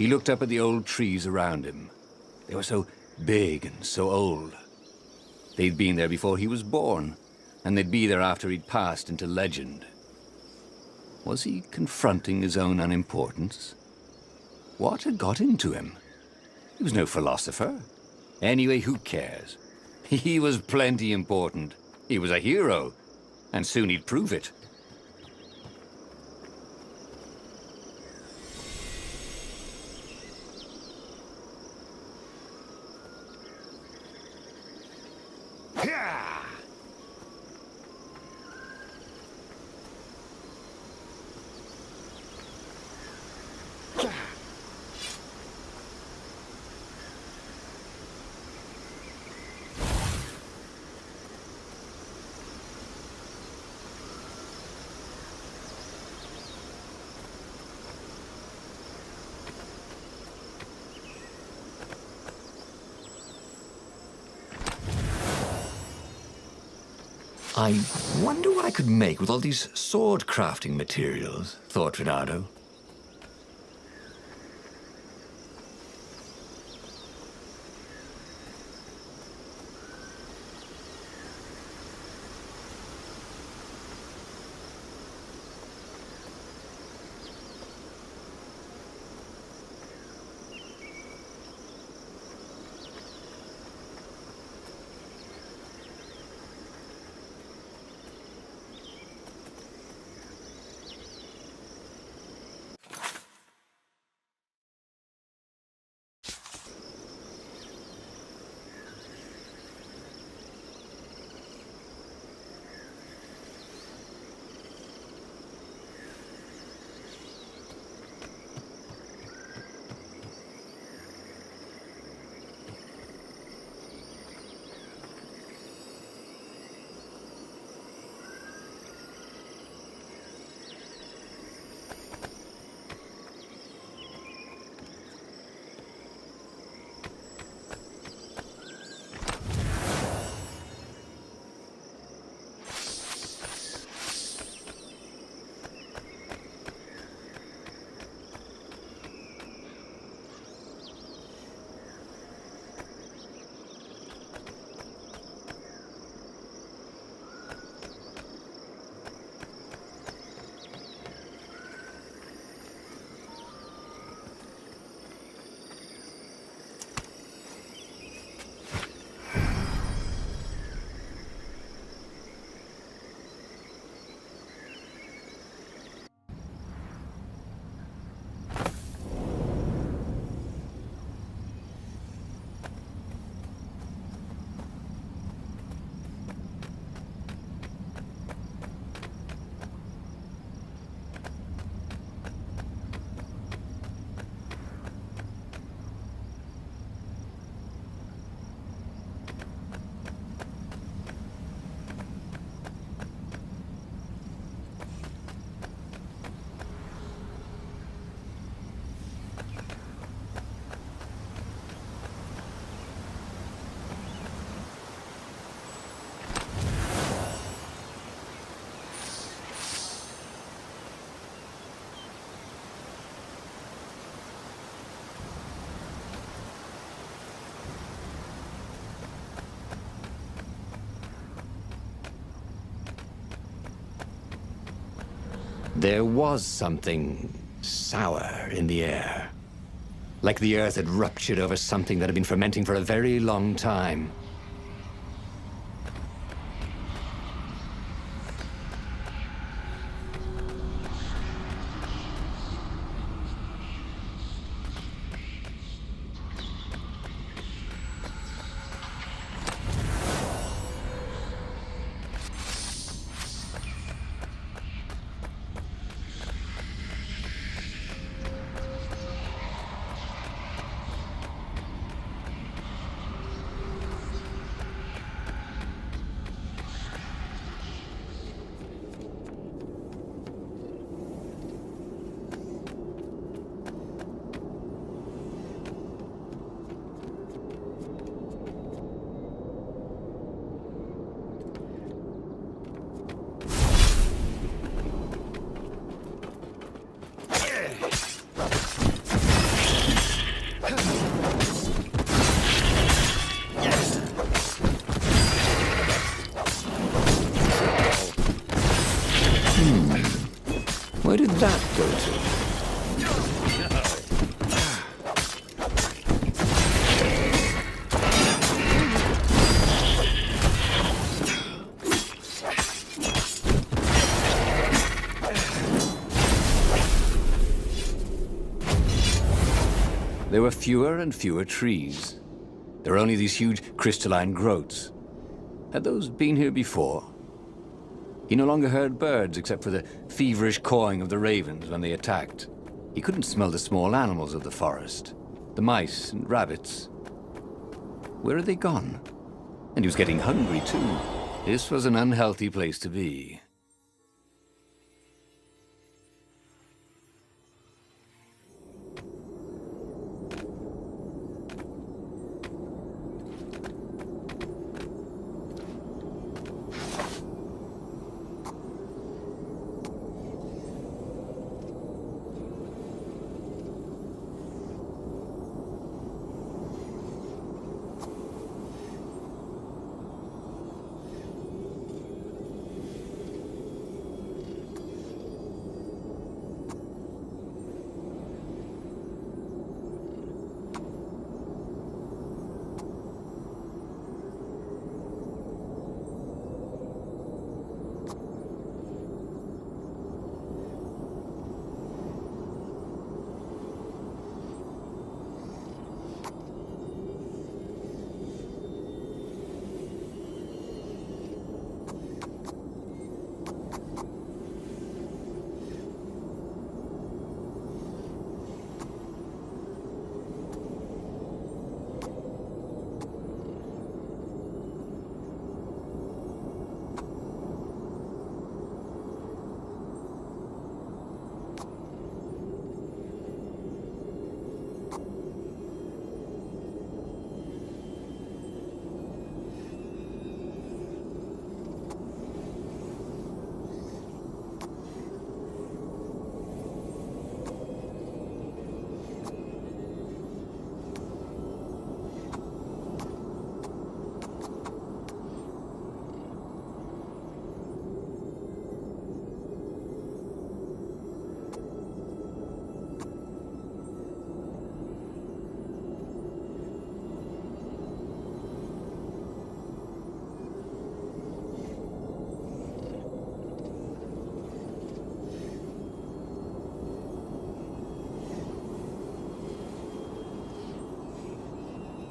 He looked up at the old trees around him. They were so big and so old. They'd been there before he was born, and they'd be there after he'd passed into legend. Was he confronting his own unimportance? What had got into him? He was no philosopher. Anyway, who cares? He was plenty important. He was a hero, and soon he'd prove it. I wonder what I could make with all these sword-crafting materials, thought Renato. There was something sour in the air. Like the earth had ruptured over something that had been fermenting for a very long time. that go to? There were fewer and fewer trees. There were only these huge crystalline growths. Had those been here before? He no longer heard birds except for the feverish cawing of the ravens when they attacked. He couldn't smell the small animals of the forest, the mice and rabbits. Where had they gone? And he was getting hungry too. This was an unhealthy place to be.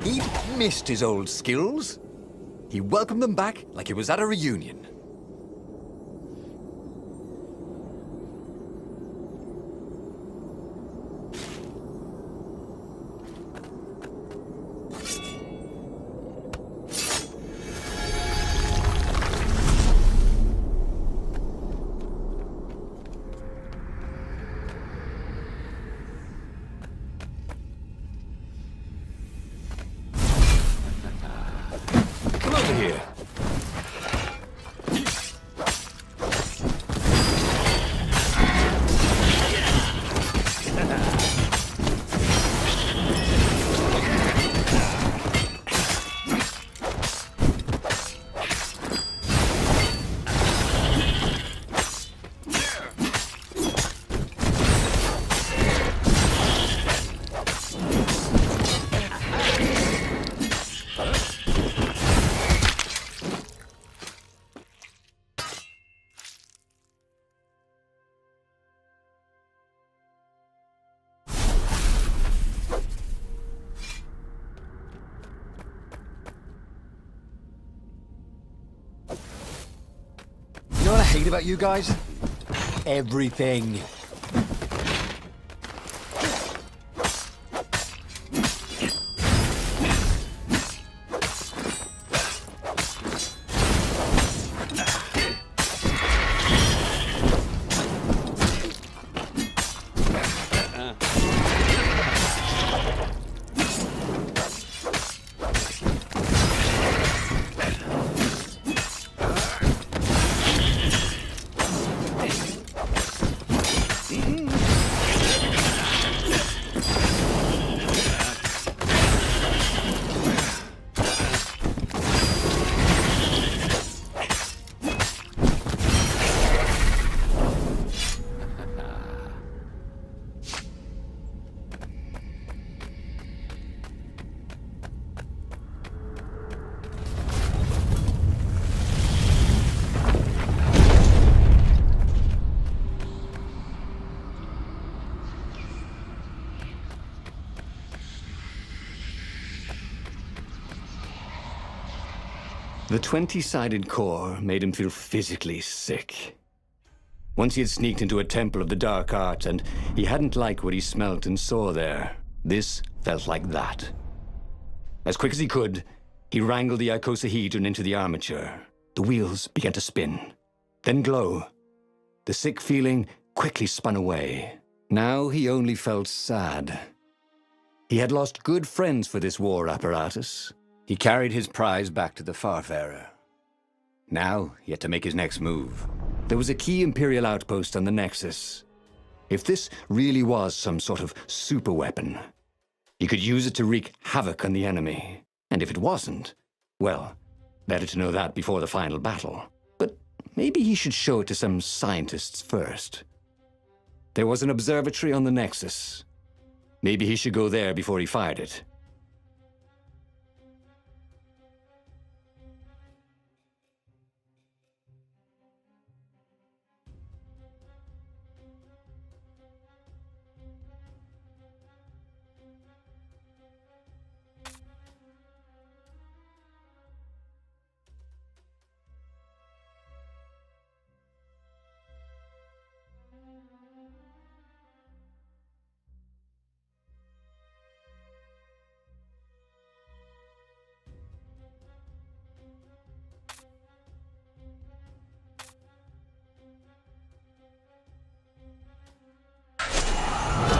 He missed his old skills. He welcomed them back like he was at a reunion. Come over here. You know what I hate about you guys? Everything. The 20-sided core made him feel physically sick. Once he had sneaked into a temple of the dark arts, and he hadn't liked what he smelt and saw there. This felt like that. As quick as he could, he wrangled the icosahedron into the armature. The wheels began to spin, then glow. The sick feeling quickly spun away. Now he only felt sad. He had lost good friends for this war apparatus. He carried his prize back to the Farfarer. Now he had to make his next move. There was a key Imperial outpost on the Nexus. If this really was some sort of superweapon, he could use it to wreak havoc on the enemy. And if it wasn't, well, better to know that before the final battle. But maybe he should show it to some scientists first. There was an observatory on the Nexus. Maybe he should go there before he fired it.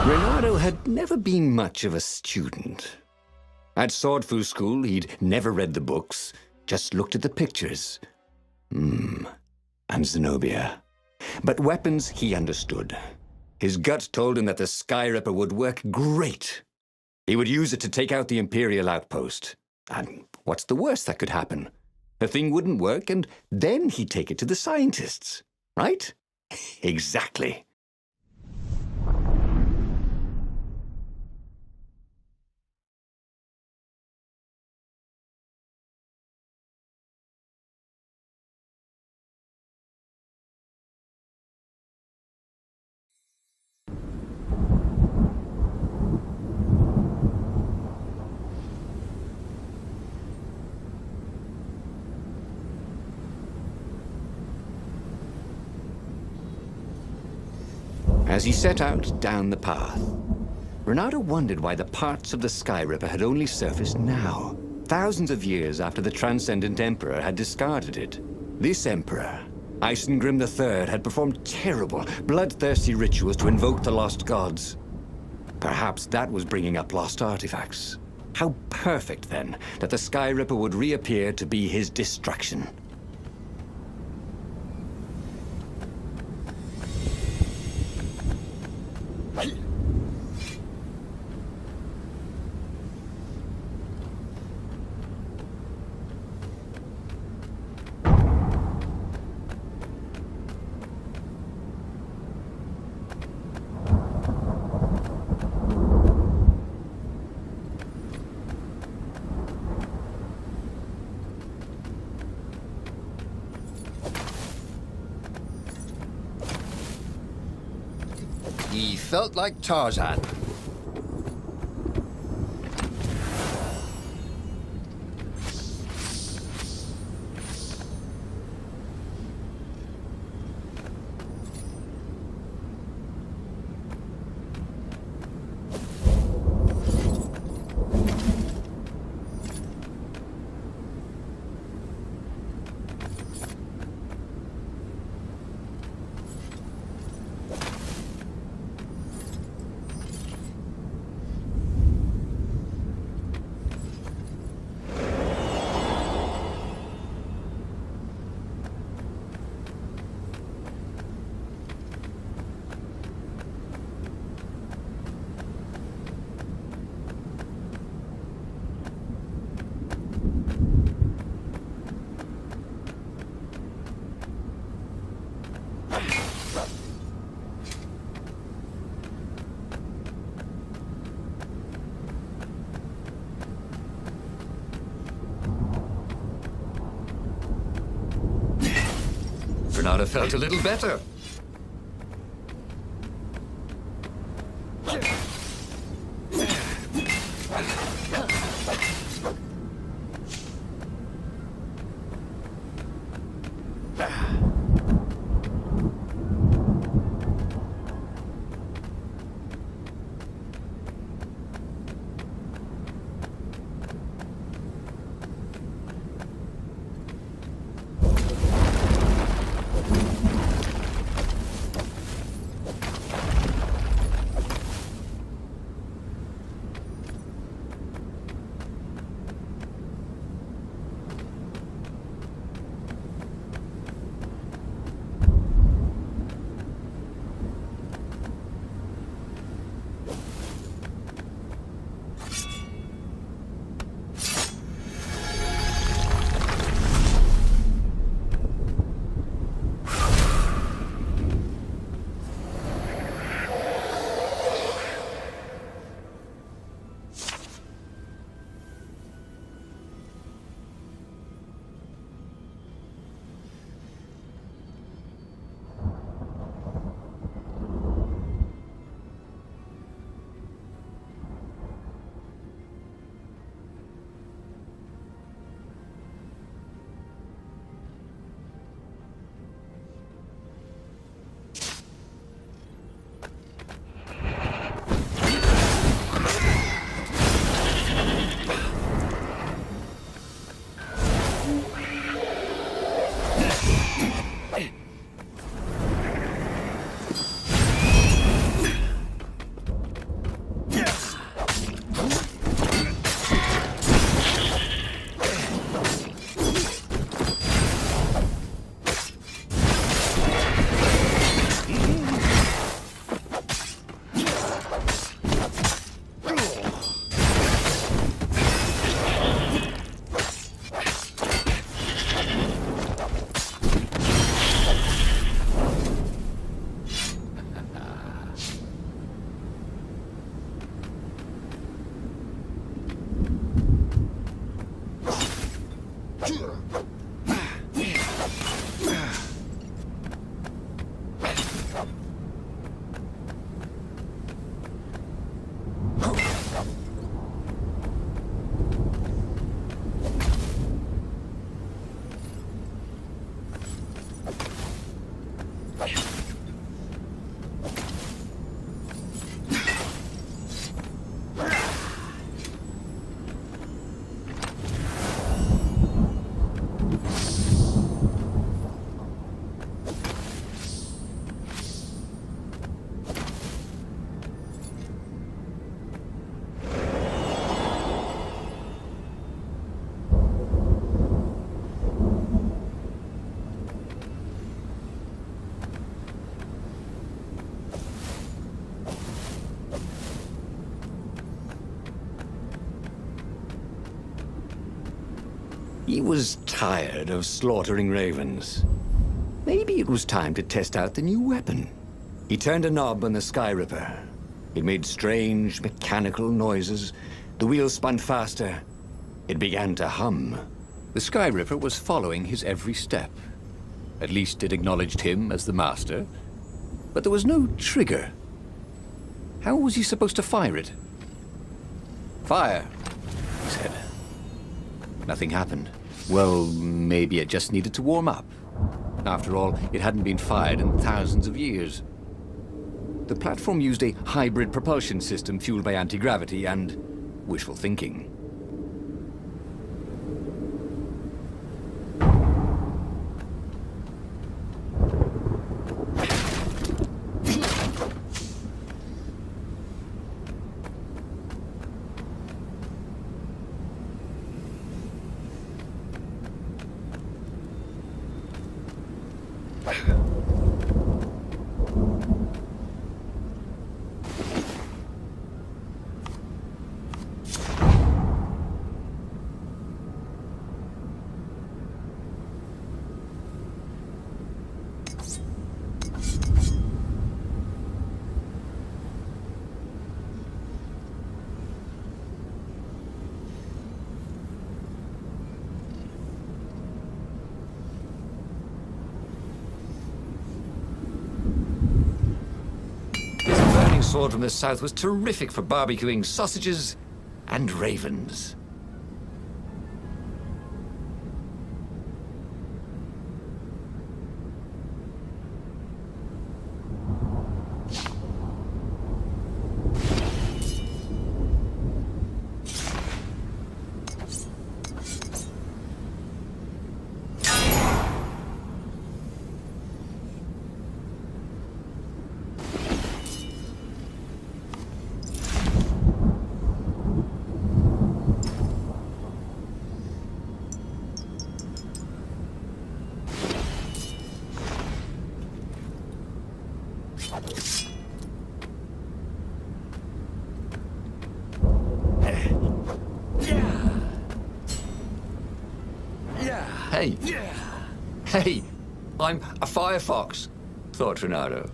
Reynardo had never been much of a student. At Swordfu School, he'd never read the books, just looked at the pictures. And Zenobia. But weapons he understood. His gut told him that the Skyripper would work great. He would use it to take out the Imperial outpost. And what's the worst that could happen? The thing wouldn't work, and then he'd take it to the scientists. Right? Exactly. As he set out down the path, Reynardo wondered why the parts of the Skyripper had only surfaced now, thousands of years after the Transcendent Emperor had discarded it. This Emperor, Isengrim III, had performed terrible, bloodthirsty rituals to invoke the lost gods. Perhaps that was bringing up lost artifacts. How perfect, then, that the Skyripper would reappear to be his destruction. He felt like Tarzan. Reynardo felt a little better. He was tired of slaughtering ravens. Maybe it was time to test out the new weapon. He turned a knob on the Sky Ripper. It made strange, mechanical noises. The wheels spun faster. It began to hum. The Sky Ripper was following his every step. At least it acknowledged him as the master. But there was no trigger. How was he supposed to fire it? Fire, he said. Nothing happened. Well, maybe it just needed to warm up. After all, it hadn't been fired in thousands of years. The platform used a hybrid propulsion system fueled by anti-gravity and wishful thinking. Sword from the south was terrific for barbecuing sausages and ravens. Hey! Hey! I'm a firefox, thought Renato.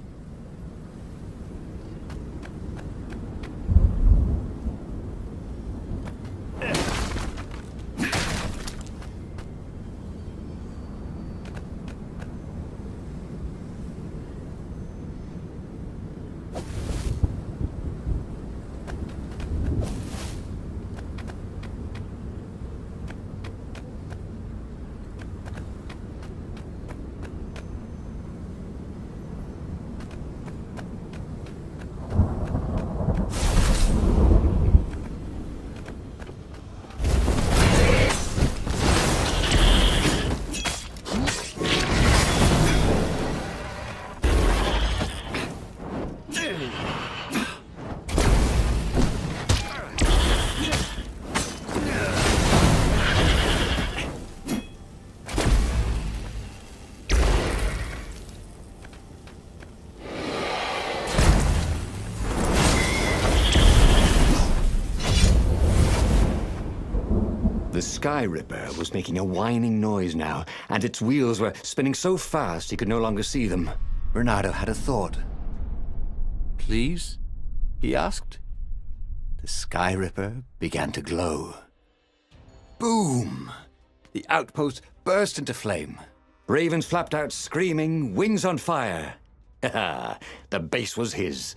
The Sky Ripper was making a whining noise now, and its wheels were spinning so fast he could no longer see them. Bernardo had a thought. Please? He asked. The Sky Ripper began to glow. Boom! The outpost burst into flame. Ravens flapped out screaming, wings on fire. The base was his.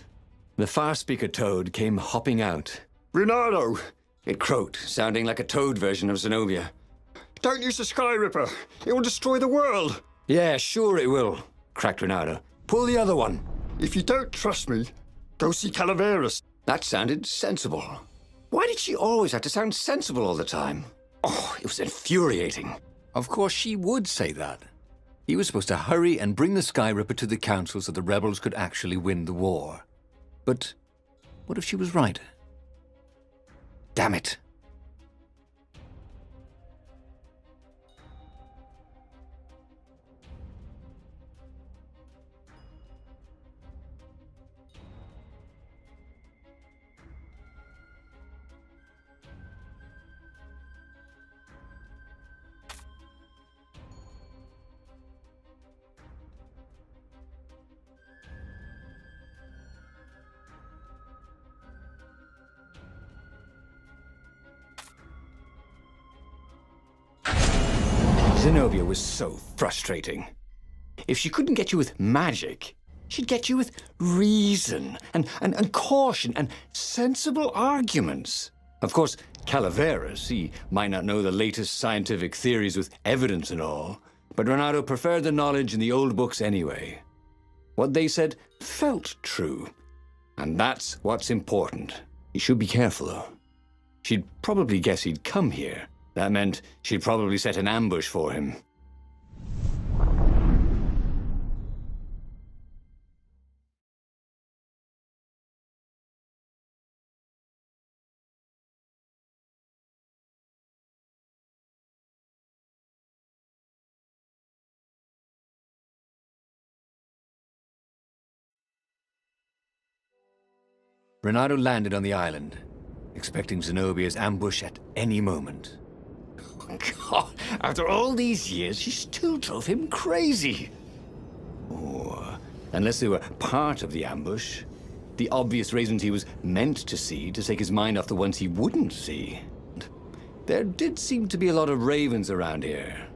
The far-speaker toad came hopping out. Renato! It croaked, sounding like a toad version of Zenobia. Don't use the Sky Ripper. It will destroy the world. Yeah, sure it will, cracked Renato. Pull the other one. If you don't trust me, go see Calaveras. That sounded sensible. Why did she always have to sound sensible all the time? Oh, it was infuriating. Of course she would say that. He was supposed to hurry and bring the Sky Ripper to the council so the rebels could actually win the war. But what if she was right? Damn it. Zenobia was so frustrating. If she couldn't get you with magic, she'd get you with reason and caution and sensible arguments. Of course, Calaveras, he might not know the latest scientific theories with evidence and all, but Renato preferred the knowledge in the old books anyway. What they said felt true, and that's what's important. You should be careful, though. She'd probably guess he'd come here. That meant she'd probably set an ambush for him. Renato landed on the island, expecting Zenobia's ambush at any moment. God, after all these years, she still drove him crazy. Oh, unless they were part of the ambush. The obvious reasons he was meant to see to take his mind off the ones he wouldn't see. There did seem to be a lot of ravens around here.